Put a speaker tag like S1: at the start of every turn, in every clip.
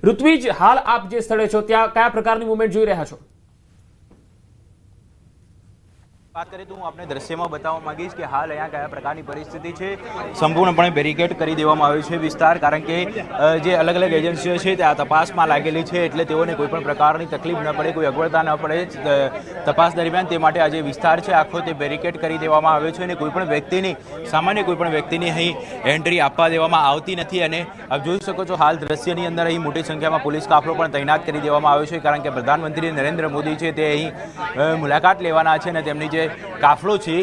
S1: ઋત્વિજ, હાલ આપ જે સ્થળે છો ત્યાં કયા પ્રકારની મૂવમેન્ટ જોઈ રહ્યા છો?
S2: बात करें तो हूँ अपने दृश्य में बतावा मांगीश कि हाल अँ क्या प्रकार की परिस्थिति है। संपूर्णपणे बेरिकेड कर देवामां आव्यो छे विस्तार, कारण के जे अलग अलग एजेंसीओ है त्या तपास में लागेली है, एटले तेओने कोईपण प्रकारनी तकलीफ न पड़े, कोई अगवड़ता न पड़े तपास दरमियान ते माटे आज विस्तार है आखो ते बेरिकेड कर देवामां आव्यो छे अने कोईपण व्यक्तिनी सामान्य कोईपण व्यक्तिनी अहीं एंट्री आपवा देवामां आवती नथी। अने आप जोई शको छो हाल दृश्यनी अंदर अहीं मोटी संख्या में पुलिस काफलो पण तैनात कर देवामां आव्यो छे, कारण के प्रधानमंत्री नरेन्द्र मोदी है ते अहीं मुलाकात लेवाना छे अने तेमनी जे काफलो है,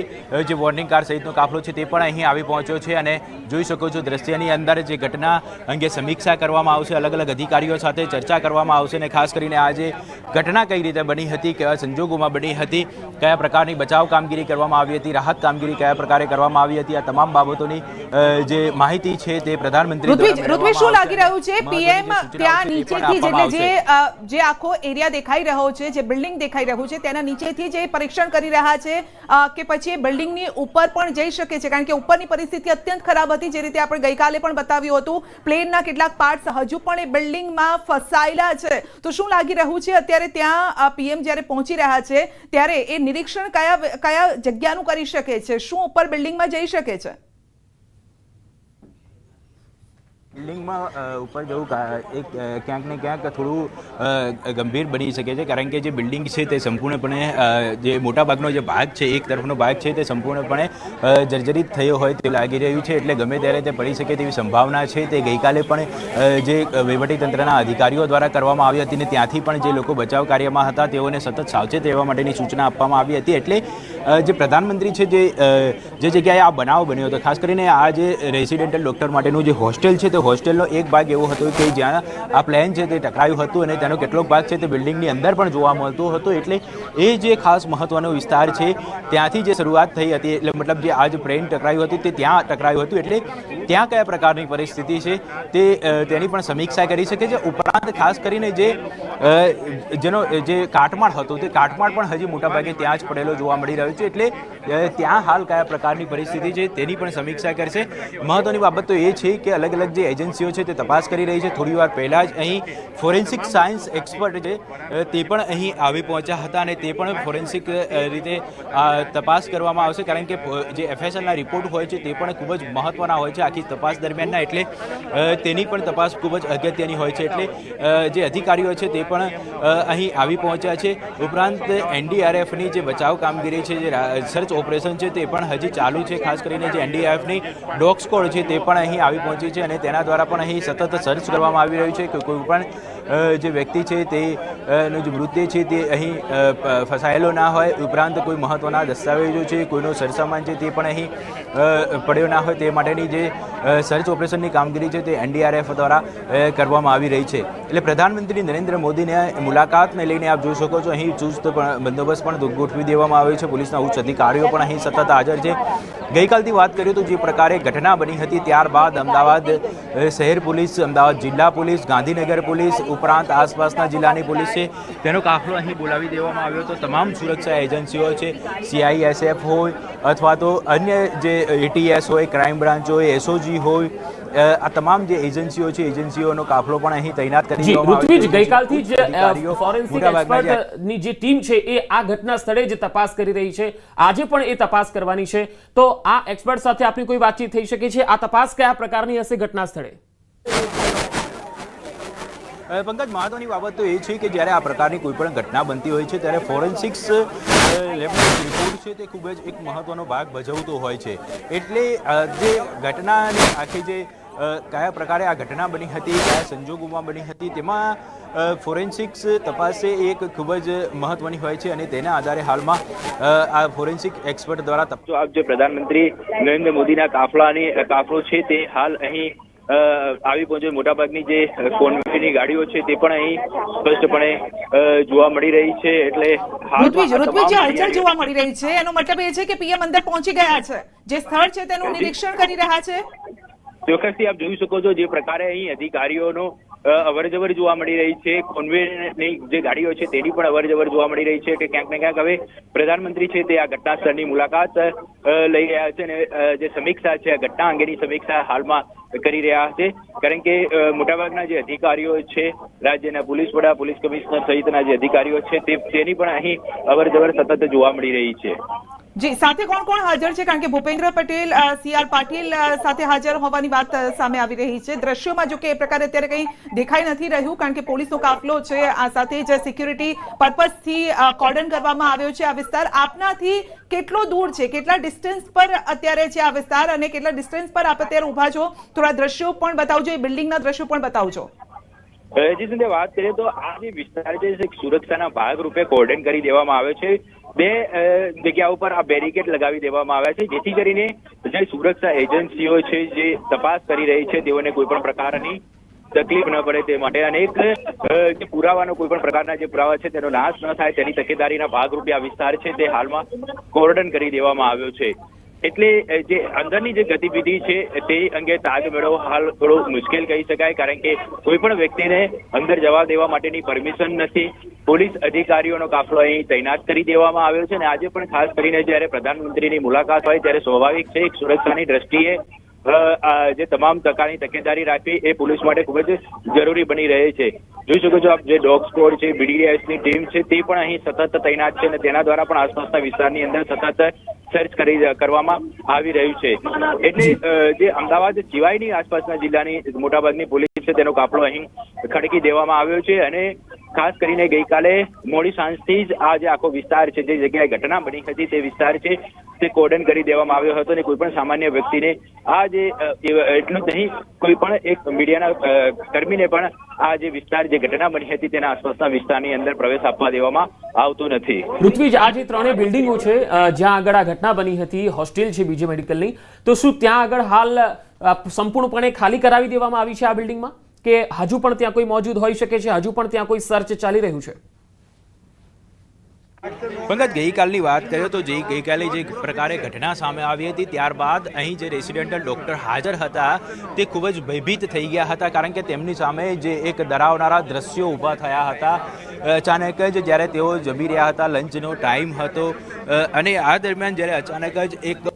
S2: जो वॉर्निंग कार सहित काफलो है ते पण अहीं आवी पहोंच्यो छे। अने जोई शको छो दृश्यनी अंदर जे घटना अंगे समीक्षा करवामां आवशे, अलग अलग अधिकारीओ साथे चर्चा करवामां आवशे अने खास करीने आ जे घटना कई रीते बनी हती, केवा संजोगोमां बनी हती, कया प्रकारनी बचाव कामगीरी करवामां आवी हती, राहत कामगीरी कया प्रकारे करवामां आवी हती, आ तमाम बाबतोनी जे माहिती छे ते प्रधानमंत्री
S3: ऋत्विज શું લાગી રહ્યું છે? પીએમ ત્યાં નીચેથી જે આખો એરિયા દેખાઈ રહ્યો છે, જે બિલ્ડિંગ દેખાઈ રહ્યું છે તેના નીચેથી જે પરીક્ષણ કરી રહ્યા છે કે પછી બિલ્ડિંગની ઉપર પણ જઈ શકે છે? કારણ કે ઉપરની પરિસ્થિતિ અત્યંત ખરાબ હતી, જે રીતે આપણે ગઈકાલે પણ બતાવ્યું હતું, પ્લેનના કેટલાક પાર્ટ્સ હજુ પણ એ બિલ્ડિંગમાં ફસાયેલા છે। તો શું લાગી રહ્યું છે અત્યારે ત્યાં પીએમ જ્યારે પહોંચી રહ્યા છે ત્યારે એ નિરીક્ષણ કયા જગ્યાનું કરી શકે છે? શું ઉપર બિલ્ડિંગમાં જઈ શકે છે?
S2: बिल्डिंग में ऊपर जવું एक क्यांक ने क्यांक थोड़ू गंभीर बनी सके छे, कारण के जे बिल्डिंग है ते संपूर्णपणे जे मोटा भागनो जे भाग है, एक तरफनो भाग है ते संपूर्णपणे जर्जरित थयो होय ते लागी रह्युं छे, एटले गमे त्यारे ते पड़ी सके तेवी संभावना है। ते गईकाले पण जे वहीवटीतंत्रना अधिकारीओ द्वारा करवामां आवी हती ने त्यांथी पण जे लोको बचाव कार्यमां हता तेओने सतत सावचेत रहेवा माटेनी सूचना आपवामां आवी हती। एटले जे प्रधानमंत्री है जे जग्याए आ बनाव बन्यो हतो, खास करीने आ जे रेसिडेंटल डॉक्टर माटेनुं जे होस्टेल है, होस्टेलनो एक भाग एवो हतो कि ज्यां आ प्लेन है ते टकरायुं हतुं अने तेनो केटलोक भाग है ते बिल्डिंगनी अंदर पण जोवा मळतो हतो। एटले ए जे खास महत्वनो विस्तार है त्यांथी जे शरूआत थई हती, एटले मतलब जे आज प्लेन टकरायुं हतुं ते त्यां टकरायुं हतुं, एटले त्यां कया प्रकारनी परिस्थिति है ते तेनी पण समीक्षा करी शके छे। उपरांत खास करीने जे जेनो जे काटमाळ हतो ते काटमाळ पण हजी मोटा भागे त्यां ज पड़ेलो जोवा मळी रह्यो छे, एटले त्यां हाल कया प्रकारनी परिस्थिति है तेनी पण समीक्षा करशे। महत्वनी बाबत तो ए छे कि अलग अलग जे एजेंसीओ है ते तपास करी रही है। थोड़ी वार पहला ज अहीं फोरेन्सिक सायन्स एक्सपर्ट है ते पण अहीं आवी पहोंच्या हता अने ते पण फोरेन्सिक रीते तपास करवामां आवशे, कारण के जे एफएसएलना रिपोर्ट होय छे ते पण खूब ज महत्वना होय छे आखी तपास दरमियानना, एटले तेनी पण तपास खूब ज अगत्यनी होय छे। एटले जे अधिकारीओ छे ते पण अहीं आवी पहोंच्या छे। उपरांत एनडीआरएफनी जे बचाव कामगीरी छे, जे सर्च ऑपरेशन छे ते पण हजी चालू छे। खास करीने जे एनडीआरएफनी डॉग स्क्वॉड छे ते पण अहीं आवी पहोंची छे अने तेना द्वारा पण अहीं सतत सर्च करवामां आवी रह्युं छे कि कोई पण जे व्यक्ति है ते नो जो मृत्यु है ते अहीं फसायेलो ना होय। उपरांत कोई महत्वना दस्तावेजो है, कोईनो सरसामान है ते पण अहीं पड्यो ना होय, ते माटेनी जे सर्च ऑपरेशननी कामगीरी है ते एनडीआरएफ द्वारा करवामां आवी रही है। एटले प्रधानमंत्री नरेन्द्र मोदीने मुलाकातने लईने आप जोई शको छो अहीं चुस्त बंदोबस्त पण गोठवी देवामां आव्यो छे। पुलिसना उच्च अधिकारीओ पण अहीं सतत हाजर छे। गईकालथी वात करीए तो जे प्रकारे घटना बनी हती त्यारबाद अमदावाद शहर पुलिस, अमदावाद जिल्ला पुलिस, गांधीनगर पुलिस, उपरांत आसपासना जिल्लानी पुलिस है तेनो काफलो अहीं बोलावी देवामां आव्यो तो तमाम सुरक्षा एजेंसीओ है, सीआईएसएफ होय अथवा तो अन्य जे एटीएस होय, क्राइम ब्रांच होय, एसओजी होय, आ तमाम जे एजेंसीओ है एजेंसीओनो काफलो पण अहीं तैनात करी देवामां आव्यो छे।
S1: गईकालथी जे फोरेन्सिक एक्सपर्टनी जे टीम छे ए आ घटना स्थळे जे तपास करी रही छे, आजे पण ए तपास करवानी छे, तो आ एक्सपर्ट साथे आपनी कोई बातचीत थई शके छे? आ तपास कया प्रकारनी हशे घटना स्थळे?
S2: पंकज, महत्वनी बाबत तो ये है कि जयरे आ प्रकारनी कोईपण घटना बनती होय छे त्यारे फोरेन्सिक्स लेबनी रिपोर्ट है ते खूब ज एक महत्वनो भाग भजवतो होय छे। एटले जे घटनानी आखी जे कया प्रकारे आ घटना बनी हती, कया संजोगोमां बनी हती, तेमां फोरेन्सिक्स तपास एक खूब ज महत्वनी होय छे अने तेना आधारे हालमां आ फोरेन्सिक एक्सपर्ट द्वारा जो आप जो प्रधानमंत्री नरेन्द्र मोदीना काफलो छे ते हाल अहीं આવી પહોંચે। મોટાભાગની જે કોન્વોયની ગાડીઓ છે તે પણ અહીં સ્પષ્ટપણે જોવા મળી રહી છે। એટલે
S3: ઋત્વિજ હલચલ જોવા મળી રહી છે, એનો મતલબ એ છે કે પીએમ અંદર પહોંચી ગયા છે, જે સ્થળ છે તેનું નિરીક્ષણ કરી રહ્યા છે।
S2: ચોક્કસથી આપ જોઈ શકો છો જે પ્રકારે અહીં અધિકારીઓનો અવરજવર જોવા મળી રહી છે. કોન્વેની જે ગાડીઓ છે તેની પણ અવરજવર જોવા મળી રહી છે કે ક્યાંક ને ક્યાંક હવે પ્રધાનમંત્રી છે તે આ ઘટના સ્થળની મુલાકાત લઈ રહ્યા છે અને જે સમીક્ષા છે આ ઘટના અંગેની સમીક્ષા હાલમાં કરી રહ્યા છે. કારણ કે મોટાભાગના જે અધિકારીઓ છે, રાજ્યના પોલીસ વડા, પોલીસ કમિશનર સહિતના જે અધિકારીઓ છે તેની પણ અહીં અવરજવર સતત જોવા મળી રહી છે.
S3: જી, સાથે કોણ કોણ હાજર છે? કારણ કે ભૂપેન્દ્ર પટેલ, CR પાટીલ સાથે હાજર હોવાની વાત સામે આવી રહી છે. દ્રશ્યોમાં જો કે એ પ્રકારે અત્યારે કંઈ દેખાઈ નથી રહ્યું કારણ કે પોલીસનો કાફલો છે. આ સાથે જ સિક્યુરિટી પર્પઝથી કોર્ડન કરવામાં આવ્યો છે આ વિસ્તાર. આપનાથી કેટલો દૂર છે, કેટલા ડિસ્ટન્સ પર અત્યારે છે આ વિસ્તાર અને કેટલા ડિસ્ટન્સ પર આપ અત્યારે ઊભા છો? થોડા દ્રશ્યો પણ બતાવજો, એ બિલ્ડિંગના દ્રશ્યો પણ બતાવજો.
S2: જી સંધ્યા, વાત કરીએ તો આ જે વિસ્તાર છે સુરક્ષાના ભાગરૂપે કોર્ડન કરી દેવામાં આવે છે. બે જગ્યાઓ પર આ બેરિકેડ લગાવી દેવામાં આવ્યા છે જેથી કરીને જે સુરક્ષા એજન્સીઓ છે જે તપાસ કરી રહી છે તેઓને કોઈ પણ પ્રકારની તકલીફ ન પડે તે માટે અનેક જે પુરાવાનો કોઈ પણ પ્રકારના જે પુરાવા છે તેનો નાશ ન થાય તેની તકેદારીના ભાગરૂપે આ વિસ્તાર છે તે હાલમાં કોર્ડન કરી દેવામાં આવ્યો છે. એટલે જે અંદરની જે ગતિવિધિ છે તે અંગે તાગ મેળવવો હાલ થોડો મુશ્કેલ કહી શકાય કારણ કે કોઈ પણ વ્યક્તિને અંદર જવા દેવા માટેની પરમિશન નથી. પોલીસ અધિકારીઓનો કાફલો અહીં તૈનાત કરી દેવામાં આવ્યો છે અને આજે પણ ખાસ કરીને જ્યારે પ્રધાનમંત્રીની મુલાકાત હોય ત્યારે સ્વાભાવિક છે એક સુરક્ષાની દ્રષ્ટિએ જે તમામ પ્રકારની તકેદારી રાખવી એ પોલીસ માટે ખૂબ જ જરૂરી બની રહે છે. જોઈ શકો છો આપ જે ડોગ સ્ક્વોડ છે, BDSની ટીમ છે તે પણ અહીં સતત તૈનાત છે અને તેના દ્વારા પણ આસપાસના વિસ્તારની અંદર સતત સર્ચ કરવામાં આવી રહ્યું છે. એટલે જે અમદાવાદ સિવાયની આસપાસના જિલ્લાની મોટાભાગની પોલીસ છે તેનો કાફલો અહીં ખડકી દેવામાં આવ્યો છે અને ખાસ કરીને ગઈકાલે મોડી સાંજથી જ આ જે આખો વિસ્તાર છે જે જગ્યાએ ઘટના બની હતી તે વિસ્તાર છે તે કોર્ડન કરી દેવામાં આવ્યો હતો અને કોઈ પણ સામાન્ય વ્યક્તિને આ જે એટલું જ નહીં કોઈ પણ એક મીડિયાના કર્મીને પણ આ જે વિસ્તાર જે ઘટના બની હતી તેના આસપાસના વિસ્તારની અંદર પ્રવેશ આપવા દેવામાં આવતો નથી.
S1: પૃથ્વીજ, આ જે ત્રણેય બિલ્ડિંગો છે જ્યાં આગળ આ ઘટના બની હતી, હોસ્ટેલ છે બીજે મેડિકલની, તો શું ત્યાં આગળ હાલ સંપૂર્ણપણે ખાલી કરાવી દેવામાં આવી છે આ બિલ્ડિંગમાં કે હજુ પણ ત્યાં કોઈ મોજૂદ હોઈ શકે છે? હજુ પણ ત્યાં કોઈ સર્ચ ચાલી રહ્યું છે?
S2: પંકજ, ગઈકાલની વાત કરીએ તો ગઈકાલે જે પ્રકારે ઘટના સામે આવી હતી ત્યારબાદ અહીં જે રેસિડેન્ટલ ડોક્ટર હાજર હતા તે ખૂબ જ ભયભીત થઈ ગયા હતા કારણ કે તેમની સામે જે એક ડરાવનારા દ્રશ્યો ઊભા થયા હતા. અચાનક જ જ્યારે તેઓ જમી રહ્યા હતા, લંચનો ટાઈમ હતો અને આ દરમિયાન જ્યારે અચાનક જ એક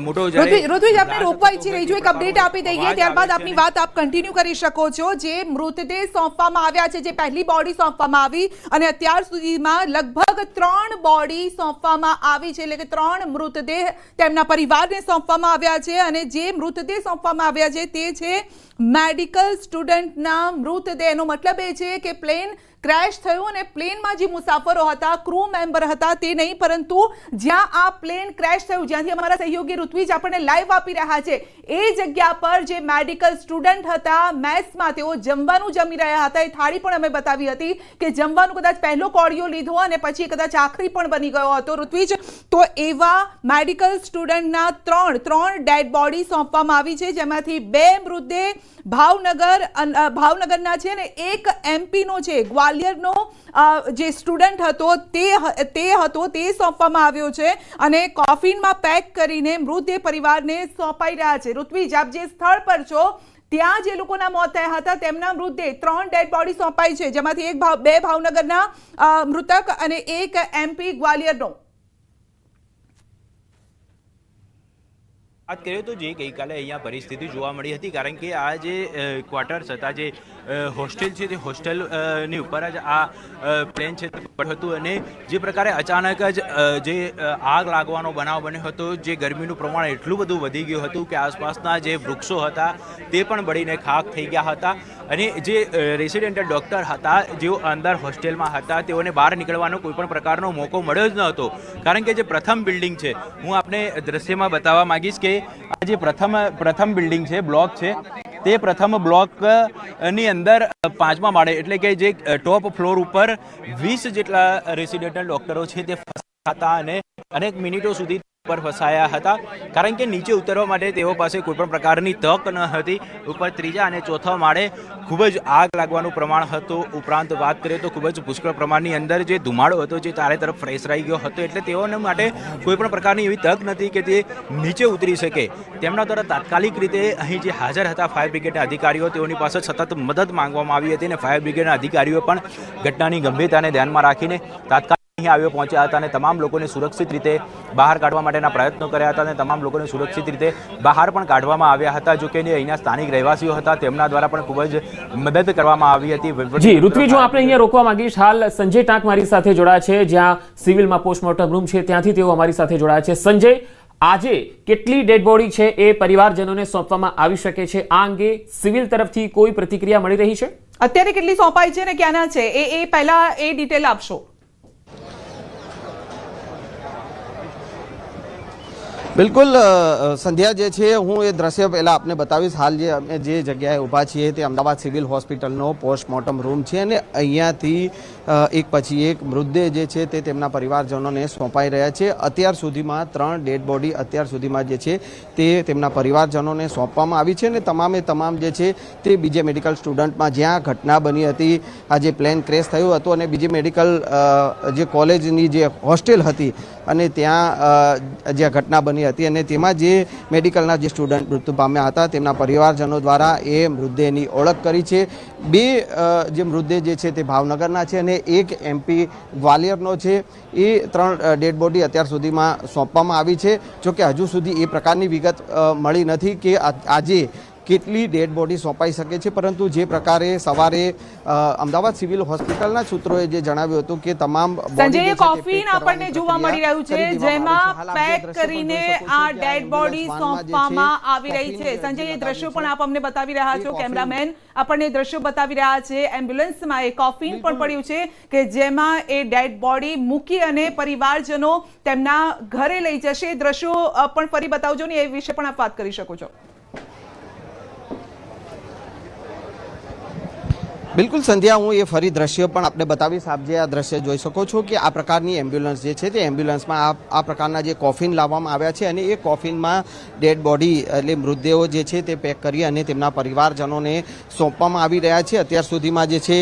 S2: મોટો
S3: ઋત્વિજ, આપને રોકવા ઈચ્છી રહી છું, એક અપડેટ આપી દઈએ ત્યારબાદ આપની વાત આપ કન્ટિન્યુ કરી શકો છો. જે મૃતદેહ સોંપવામાં આવ્યા છે, જે પહેલી બોડી સોંપવામાં આવી અને અત્યાર સુધીમાં લગભગ 3 બોડી સોંપવામાં આવી છે, એટલે કે 3 મૃતદેહ તેમના પરિવારને સોંપવામાં આવ્યા છે અને જે મૃતદેહ સોંપવામાં આવ્યા છે તે છે મેડિકલ સ્ટુડન્ટના મૃતદેહ. એનો મતલબ એ છે કે પ્લેન ક્રેશ થયું અને પ્લેનમાં જે મુસાફરો હતા, ક્રૂ મેમ્બર હતા તે નહીં, પરંતુ જ્યાં આ પ્લેન ક્રેશ થયું, જ્યાંથી અમારા સહયોગી ઋત્વિજ આપણને લાઈવ આપી રહ્યા છે, એ જગ્યા પર જે મેડિકલ સ્ટુડન્ટ હતા મેસમાં તેઓ જમવાનું જમી રહ્યા હતા. એ થાળી પણ અમે બતાવી હતી કે જમવાનું કદાચ પહેલો કોળિયો લીધો અને પછી કદાચ આખરી પણ બની ગયો હતો. ઋત્વિજ, તો એવા મેડિકલ સ્ટુડન્ટના 3 ડેડ બોડી સોંપવામાં આવી છે જેમાંથી 2 મૃતદેહ ભાવનગરના છે અને એક MP નો છે, ગ્વાલિયરનો જે સ્ટુડન્ટ હતો તે સોંપવામાં આવ્યો છે અને કોફિનમાં પેક કરીને મૃતદેહ પરિવારને સોંપાઈ રહ્યા છે. ઋત્વિજ, આપ જે સ્થળ પર છો ત્યાં જે લોકોના મોત થયા હતા તેમના મૃતદેહ 3 ડેડ બોડી સોંપાઈ છે જેમાંથી 2 ભાવનગરના મૃતક અને એક MP ગ્વાલિયરનો.
S2: વાત કરીએ તો જે ગઈકાલે અહીંયા પરિસ્થિતિ જોવા મળી હતી કારણ કે આ જે ક્વાર્ટર્સ હતા, જે હોસ્ટેલ છે તે હોસ્ટેલની ઉપર જ આ પ્લેન છે હતું અને જે પ્રકારે અચાનક જ જે આગ લાગવાનો બનાવ બન્યો હતો, જે ગરમીનું પ્રમાણ એટલું બધું વધી ગયું હતું કે આસપાસના જે વૃક્ષો હતા તે પણ બળીને ખાખ થઈ ગયા હતા અને જે રેસિડેન્ટલ ડોક્ટર હતા જેઓ અંદર હોસ્ટેલમાં હતા તેઓને બહાર નીકળવાનો કોઈ પણ પ્રકારનો મોકો મળ્યો જ ન હતો કારણ કે જે પ્રથમ બિલ્ડિંગ છે, હું આપને દ્રશ્યમાં બતાવવા માંગીશ કે આ જે પ્રથમ બિલ્ડિંગ છે, બ્લોક છે, તે પ્રથમ બ્લોકની અંદર 5મા માળે એટલે કે જે ટોપ ફ્લોર ઉપર 20 જેટલા રેસિડેન્ટલ ડોક્ટરો છે તે ફસાયા હતા અને અનેક મિનિટો સુધી ઉપર ફસાયા હતા, કારણ કે નીચે ઉતરવા માટે તેઓ પાસે કોઈ પણ પ્રકારની તક ન હતી. ઉપર ત્રીજા અને ચોથા માળે ખૂબ જ આગ લાગવાનું પ્રમાણ હતું. ઉપરાંત વાત કરીએ તો ખૂબ જ પુષ્કળ પ્રમાણની અંદર જે ધુમાડો હતો જે ચારે તરફ ફેલાઈ ગયો હતો, એટલે તેઓને માટે કોઈ પણ પ્રકારની એવી તક નથી કે તે નીચે ઉતરી શકે. તેમના દ્વારા તાત્કાલિક રીતે અહીં જે હાજર હતા ફાયર બ્રિગેડના અધિકારીઓ, તેઓની પાસે સતત મદદ માંગવામાં આવી હતી અને ફાયર બ્રિગેડના અધિકારીઓ પણ ઘટનાની ગંભીરતાને ધ્યાનમાં રાખીને તાત્કાલિક અહીં પહોંચ્યા હતા અને તમામ લોકોને સુરક્ષિત રીતે બહાર કાઢવા માટેના પ્રયત્નો કર્યા હતા અને તમામ લોકોને સુરક્ષિત રીતે બહાર પણ કાઢવામાં આવ્યા હતા. જો કે અહીંના સ્થાનિક રહેવાસીઓ હતા તેમના દ્વારા પણ ખૂબ જ મદદ કરવામાં આવી હતી.
S1: જી ઋત્વિજ, હું આપણે અહીંયા રોકવા માંગીશ. હાલ સંજય ટાંક મારી સાથે જોડાયા છે, જ્યાં સિવિલમાં પોસ્ટમોર્ટમ રૂમ છે ત્યાંથી તેઓ અમારી સાથે જોડાયા છે. સંજય, આજે કેટલી ડેડ બોડી છે એ પરિવારજનોને સોંપવામાં આવી શકે છે? આ અંગે સિવિલ તરફથી કોઈ પ્રતિક્રિયા મળી રહી છે?
S3: અત્યારે કેટલી સોંપાઈ છે અને ક્યાંના છે એ પહેલા એ ડિટેલ આપશો.
S4: બિલકુલ સંધ્યા, જે છે હું એ દ્રશ્ય પહેલાં આપને બતાવીશ. હાલ જે અમે જે જગ્યાએ ઊભા છીએ તે અમદાવાદ સિવિલ હોસ્પિટલનો પોસ્ટમોર્ટમ રૂમ છે અને અહીંયાથી એક પછી એક મૃતદેહ જે છે તે તેમના પરિવારજનોને સોંપાઈ રહ્યા છે. અત્યાર સુધીમાં 3 ડેડ બોડી અત્યાર સુધીમાં જે છે તે તેમના પરિવારજનોને સોંપવામાં આવી છે અને તમામે તમામ જે છે તે બીજે મેડિકલ સ્ટુડન્ટમાં જ્યાં ઘટના બની હતી, આ જે પ્લેન ક્રેશ થયું હતું અને બીજી મેડિકલ જે કોલેજની જે હોસ્ટેલ હતી અને ત્યાં જ્યાં ઘટના બની હતી અને તેમાં જે મેડિકલના જે સ્ટુડન્ટ મૃત્યુ પામ્યા હતા તેમના પરિવારજનો દ્વારા એ મૃતદેહની ઓળખ કરી છે. 2 જે મૃતદેહ જે છે તે ભાવનગરના છે અને એક MP ગ્વાલિયરનો છે. એ 3 ડેડ બોડી અત્યાર સુધીમાં સોંપવામાં આવી છે. જોકે હજુ સુધી એ પ્રકારની વિગત મળી નથી કે આજે કેટલી ડેડ બોડી સોંપાઈ શકે છે, પરંતુ જે પ્રકારે સવારે અમદાવાદ સિવિલ હોસ્પિટલના સૂત્રોએ જે જણાવ્યું હતું કે તમામ
S3: સંજય, કોફીન આપણને જોવા મળી રહ્યું છે જેમાં પેક કરીને આ ડેડ બોડી સોંપવામાં આવી રહી છે. સંજય, એ દ્રશ્યો પણ આપ અમને બતાવી રહ્યા છો, કેમેરામેન આપણને દ્રશ્યો બતાવી રહ્યા છે. એમ્બ્યુલન્સમાં એ કોફીન પણ પડ્યું છે કે જેમાં એ ડેડ બોડી મૂકી અને પરિવારજનો તેમના ઘરે લઈ જશે. દ્રશ્યો પણ ફરી બતાવજો ને એ વિશે પણ આપ વાત કરી શકો છો.
S4: બિલકુલ સંધ્યા, હું એ ફરી દ્રશ્ય પણ આપણે બતાવીશ. આપ જે આ દ્રશ્ય જોઈ શકો છો કે આ પ્રકારની એમ્બ્યુલન્સ જે છે તે એમ્બ્યુલન્સમાં આ પ્રકારના જે કોફિન લાવવામાં આવ્યા છે અને એ કોફિનમાં ડેડ બોડી એટલે મૃતદેહો જે છે તે પેક કરી અને તેમના પરિવારજનોને સોંપવામાં આવી રહ્યા છે. અત્યાર સુધીમાં જે છે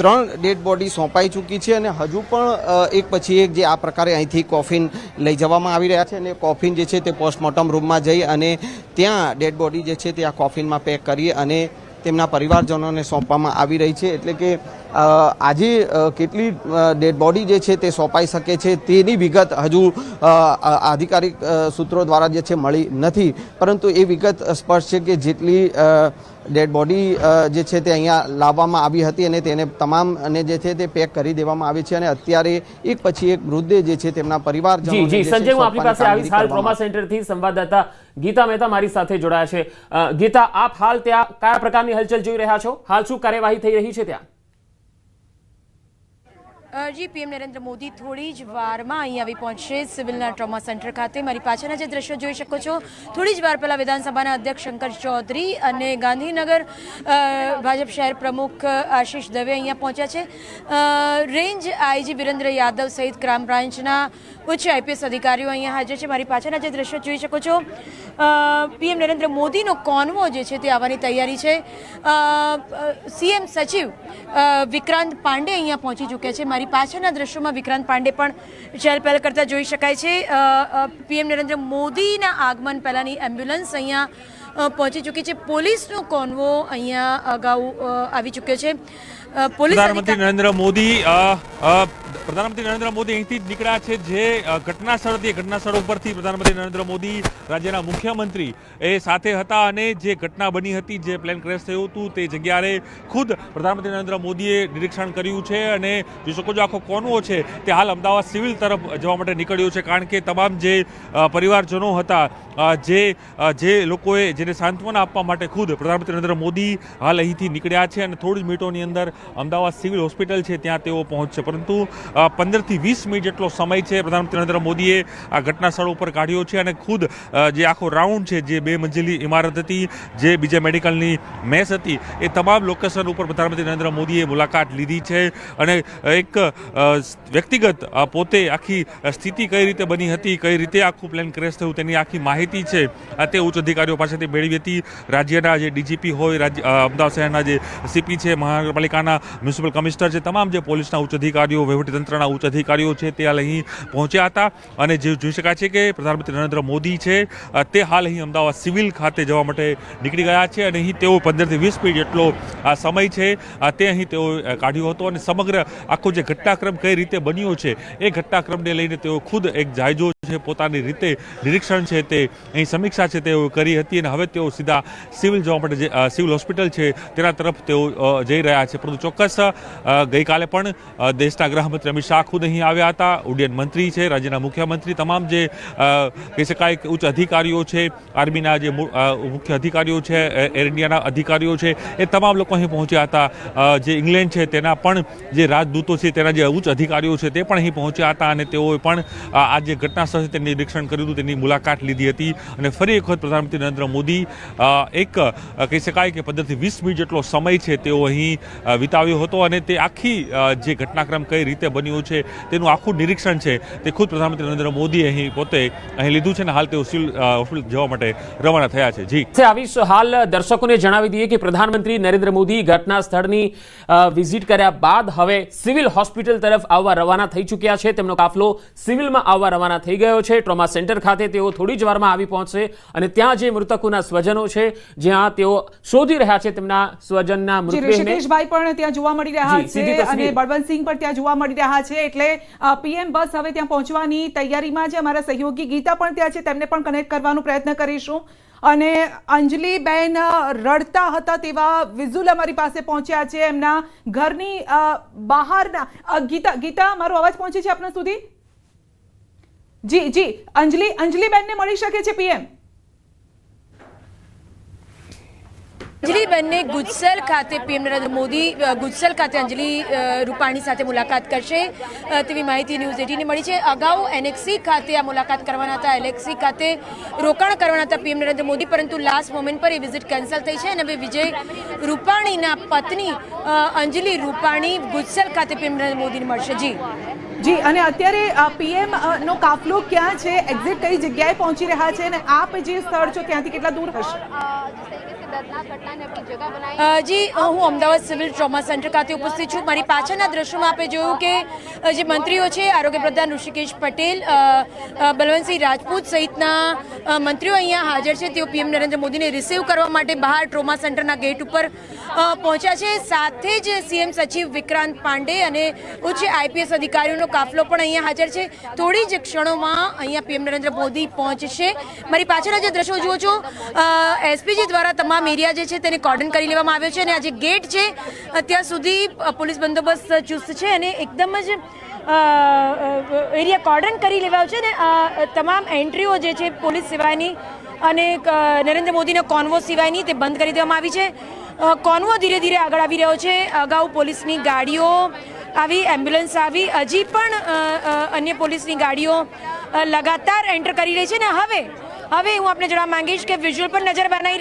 S4: 3 ડેડ બોડી સોંપાઈ ચૂકી છે અને હજુ પણ એક પછી એક જે આ પ્રકારે અહીંથી કોફિન લઈ જવામાં આવી રહ્યા છે અને કોફિન જે છે તે પોસ્ટમોર્ટમ રૂમમાં જઈ અને ત્યાં ડેડ બોડી જે છે તે આ કોફિનમાં પેક કરી અને તેમના પરિવારજનોને સોંપવામાં આવી રહી છે. એટલે કે આજે કેટલી ડેડ બોડી જે છે તે સોંપાઈ શકે છે તેની વિગત હજુ આધિકારિક સૂત્રો દ્વારા જે છે મળી નથી, પરંતુ એ વિગત સ્પષ્ટ છે કે જેટલી ડેડ બોડી જે છે તે અહીંયા લાવવામાં આવી હતી અને તેને તમામને જે છે તે પેક કરી દેવામાં આવી છે અને અત્યારે એક પછી એક મૃતદેહ જે છે તેમના પરિવારજનો.
S1: જી સંજય, હું આપણી પાસે આવીશ. હાલ ટ્રોમા સેન્ટરથી સંવાદદાતા ગીતા મહેતા મારી સાથે જોડાયા છે. ગીતા, આપ હાલ ત્યાં કયા પ્રકારની હલચલ જોઈ રહ્યા છો? હાલ શું કાર્યવાહી થઈ રહી છે ત્યાં?
S5: જી, પીએમ નરેન્દ્ર મોદી થોડી જ વારમાં અહીં આવી પહોંચશે સિવિલના ટ્રોમા સેન્ટર ખાતે. મારી પાછળના જે દ્રશ્યો જોઈ શકો છો, થોડી જ વાર પહેલા વિધાનસભાના અધ્યક્ષ શંકર ચૌધરી અને ગાંધીનગર ભાજપ શહેર પ્રમુખ આશીષ દવે અહીંયા પહોંચ્યા છે. રેન્જ આઈજી વિરેન્દ્ર યાદવ સહિત ક્રાઇમ બ્રાન્ચના ઉચ્ચ IPS અધિકારીઓ અહીંયા હાજર છે. મારી પાછળના જે દ્રશ્યો જોઈ શકો છો, પીએમ નરેન્દ્ર મોદીનો કોન્વો જે છે તે આવવાની તૈયારી છે. CM સચિવ વિક્રાંત પાંડે અહીંયા પહોંચી ચૂક્યા છે. મારી પાછળના દ્રશ્યોમાં વિક્રાંત પાંડે પણ ચહેલપહેલ કરતા જોઈ શકાય છે. પીએમ નરેન્દ્ર મોદીના આગમન પહેલાંની એમ્બ્યુલન્સ અહીંયા પહોંચી ચૂકી છે. પોલીસનો કોન્વો અહીંયા અગાઉ આવી ચૂક્યો છે.
S6: પ્રધાનમંત્રી નરેન્દ્ર મોદી અહીંથી જ નીકળ્યા છે. જે ઘટના સ્થળ હતી, ઘટના સ્થળ ઉપરથી પ્રધાનમંત્રી નરેન્દ્ર મોદી રાજ્યના મુખ્યમંત્રી એ સાથે હતા અને જે ઘટના બની હતી, જે પ્લેન ક્રેશ થયું હતું, તે જગ્યાએ ખુદ પ્રધાનમંત્રી નરેન્દ્ર મોદીએ નિરીક્ષણ કર્યું છે અને જોઈ શકો છો આખો કોન્વો છે તે હાલ અમદાવાદ સિવિલ તરફ જવા માટે નીકળ્યો છે. કારણ કે તમામ જે પરિવારજનો હતા, જે લોકોએ જેને સાંત્વના આપવા માટે ખુદ પ્રધાનમંત્રી નરેન્દ્ર મોદી હાલ અહીંથી નીકળ્યા છે અને થોડી જ મિનિટોની અંદર અમદાવાદ સિવિલ હોસ્પિટલ છે ત્યાં તેઓ પહોંચશે. પરંતુ 15 થી 20 મિનિટ જેટલો સમય છે પ્રધાનમંત્રી નરેન્દ્ર મોદીએ આ ઘટના સ્થળ ઉપર કાઢ્યો છે અને ખુદ જે આખો રાઉન્ડ છે, જે 2 મંજિલની ઇમારત હતી, જે બીજા મેડિકલની મેસ હતી, એ તમામ લોકેશન ઉપર પ્રધાનમંત્રી નરેન્દ્ર મોદીએ મુલાકાત લીધી છે અને એક વ્યક્તિગત પોતે આખી સ્થિતિ કઈ રીતે બની હતી, કઈ રીતે આખું પ્લેન ક્રેશ થયું તેની આખી માહિતી છે તે ઉચ્ચ અધિકારીઓ પાસેથી મેળવી હતી. રાજ્યના જે ડીજીપી હોય, અમદાવાદ શહેરના જે સીપી છે, મહાનગરપાલિકાના મ્યુનિસિપલ કમિશનર છે, તમામ જે પોલીસના ઉચ્ચ અધિકારીઓ, વહીવટીતંત્રના ઉચ્ચ અધિકારીઓ છે તે હાલ અહીં પહોંચ્યા હતા અને જે જોઈ શકાય છે કે પ્રધાનમંત્રી નરેન્દ્ર મોદી છે તે હાલ અહીં અમદાવાદ સિવિલ ખાતે જવા માટે નીકળી ગયા છે અને અહીં તેઓ 15 થી 20 મિનિટ જેટલો આ સમય છે તે અહીં તેઓ કાઢ્યો હતો અને સમગ્ર આખો જે ઘટનાક્રમ કઈ રીતે બન્યો છે એ ઘટનાક્રમને લઈને તેઓ ખુદ એક જાયજો છે, પોતાની રીતે નિરીક્ષણ છે તે અહીં સમીક્ષા છે તેઓ કરી હતી અને હવે તેઓ સીધા સિવિલ જવા માટે જે સિવિલ હોસ્પિટલ છે તેના તરફ તેઓ જઈ રહ્યા છે. પરંતુ ચોક્કસ ગઈકાલે પણ દેશના ગૃહમંત્રી અમિત શાહ ખુદ અહીં આવ્યા હતા, ઉડ્ડયન મંત્રી છે, રાજ્યના મુખ્યમંત્રી, તમામ જે કહી શકાય કે ઉચ્ચ અધિકારીઓ છે, આર્મીના જે મુખ્ય અધિકારીઓ છે, એર ઇન્ડિયાના અધિકારીઓ છે, એ તમામ લોકો અહીં પહોંચ્યા હતા. જે ઇંગ્લેન્ડ છે તેના પણ જે રાજદૂતો છે, તેના જે ઉચ્ચ અધિકારીઓ છે તે પણ અહીં પહોંચ્યા હતા અને તેઓએ પણ આ જે ઘટના સ્થળ તેનું નિરીક્ષણ કર્યું હતું, તેની મુલાકાત લીધી હતી અને ફરી એક વખત પ્રધાનમંત્રી નરેન્દ્ર મોદી એક કહી શકાય કે 15 થી 20 મિનિટ જેટલો સમય છે તેઓ અહીં વિતાવ્યો હતો અને તે આખી જે ઘટનાક્રમ કઈ રીતે બન્યો છે તેનું આખું નિરીક્ષણ છે તે ખુદ પ્રધાનમંત્રી નરેન્દ્ર મોદી અહીં પોતે અહીં લીધું છે અને હાલ તેઓ સિવિલ હોસ્પિટલ જવા માટે રવાના થયા છે. જી
S1: આવીશ, હાલ દર્શકોને જણાવી દઈએ કે પ્રધાનમંત્રી નરેન્દ્ર મોદી ઘટના સ્થળની વિઝિટ કર્યા બાદ હવે સિવિલ હોસ્પિટલ તરફ આવવા રવાના થઈ ચૂક્યા છે. તેમનો કાફલો સિવિલમાં આવવા રવાના થઈ ગયો છે. ટ્રોમા સેન્ટર ખાતે તેઓ થોડી જ વારમાં આવી પહોંચશે અને ત્યાં જે મૃતકોના સ્વજનો છે, જ્યાં તેઓ શોધી રહ્યા છે તેમના સ્વજનના મૃતદેહને.
S3: ઋષિકેશભાઈ પણ ત્યાં જોવા મળી રહ્યા છે અને બળવંતસિંહ પણ ત્યાં જોવા મળી રહ્યા છે. એટલે પીએમ બસ હવે ત્યાં પહોંચવાની તૈયારીમાં છે. અમારા સહયોગી ગીતા પણ ત્યાં છે, તેમને પણ કનેક્ટ કરવાનો પ્રયત્ન કરીશું. અને અંજલિબેન રડતા હતા તેવા વિઝુઅલ અમારી પાસે પહોંચ્યા છે એમના ઘરની બહારના. ગીતા મારો અવાજ પહોંચે છે આપના સુધી? જી જી, અંજલિબેનને મળી શકે છે પીએમ?
S5: અંજલિબેનને ગુજસલ ખાતે પીએમ નરેન્દ્ર મોદી ગુજસલ ખાતે અંજલિ રૂપાણી સાથે મુલાકાત કરશે તેવી માહિતી ન્યૂઝ 18ને મળી છે. અગાઉ એનેક્સી ખાતે આ મુલાકાત કરવાના હતા, એલેક્સી ખાતે રોકાણ કરવાના હતા પીએમ નરેન્દ્ર મોદી, પરંતુ લાસ્ટ મોમેન્ટ પર એ વિઝિટ કેન્સલ થઈ છે અને હવે વિજય રૂપાણીના પત્ની અંજલિ રૂપાણી ગુજસલ ખાતે પીએમ નરેન્દ્ર મોદીને મળશે.
S3: જી, અને અત્યારે પીએમ નો કાફલો ક્યાં છે, એક્ઝેક્ટ કઈ જગ્યાએ પહોંચી રહ્યા છે અને આપ જે સ્થળ છો ત્યાંથી કેટલા દૂર હશે?
S5: જી, હું અમદાવાદ સિવિલ ટ્રોમા સેન્ટર ખાતે ઉપસ્થિત છું. મારી પાછળના દ્રશ્યોમાં આપણે જોયું કે જે મંત્રીઓ છે, આરોગ્ય પ્રધાન ઋષિકેશ પટેલ, બલવંતસિંહ રાજપૂત સહિતના મંત્રીઓ અહીંયા હાજર છે. તેઓ પીએમ નરેન્દ્ર મોદીને રિસીવ કરવા માટે બહાર ટ્રોમા સેન્ટરના ગેટ ઉપર પહોંચ્યા છે. સાથે જ સીએમ સચિવ વિક્રાંત પાંડે અને ઉચ્ચ આઈપીએસ અધિકારીઓનો કાફલો પણ અહીંયા હાજર છે. થોડી જ ક્ષણોમાં અહીંયા પીએમ નરેન્દ્ર મોદી પહોંચશે. મારી પાછળના જે દ્રશ્યો જુઓ છો, એસપીજી દ્વારા તમામ એરિયા જે છે તેને કોર્ડન કરી લેવામાં આવ્યો છે અને આ જે ગેટ છે ત્યાં સુધી પોલીસ બંદોબસ્ત ચુસ્ત છે અને એકદમ જ એરિયા કોર્ડન કરી લેવાયો છે ને તમામ એન્ટ્રીઓ જે છે પોલીસ સિવાયની અને નરેન્દ્ર મોદીના કોન્વો સિવાયની તે બંધ કરી દેવામાં આવી છે. કોન્વો ધીરે ધીરે આગળ આવી રહ્યો છે. અગાઉ પોલીસની ગાડીઓ આવી, એમ્બ્યુલન્સ આવી, હજી પણ અન્ય પોલીસની ગાડીઓ લગાતાર એન્ટર કરી રહી છે ને હવે હું આપને જણાવવા માંગીશ કે વિઝ્યુઅલ પર નજર બનાવી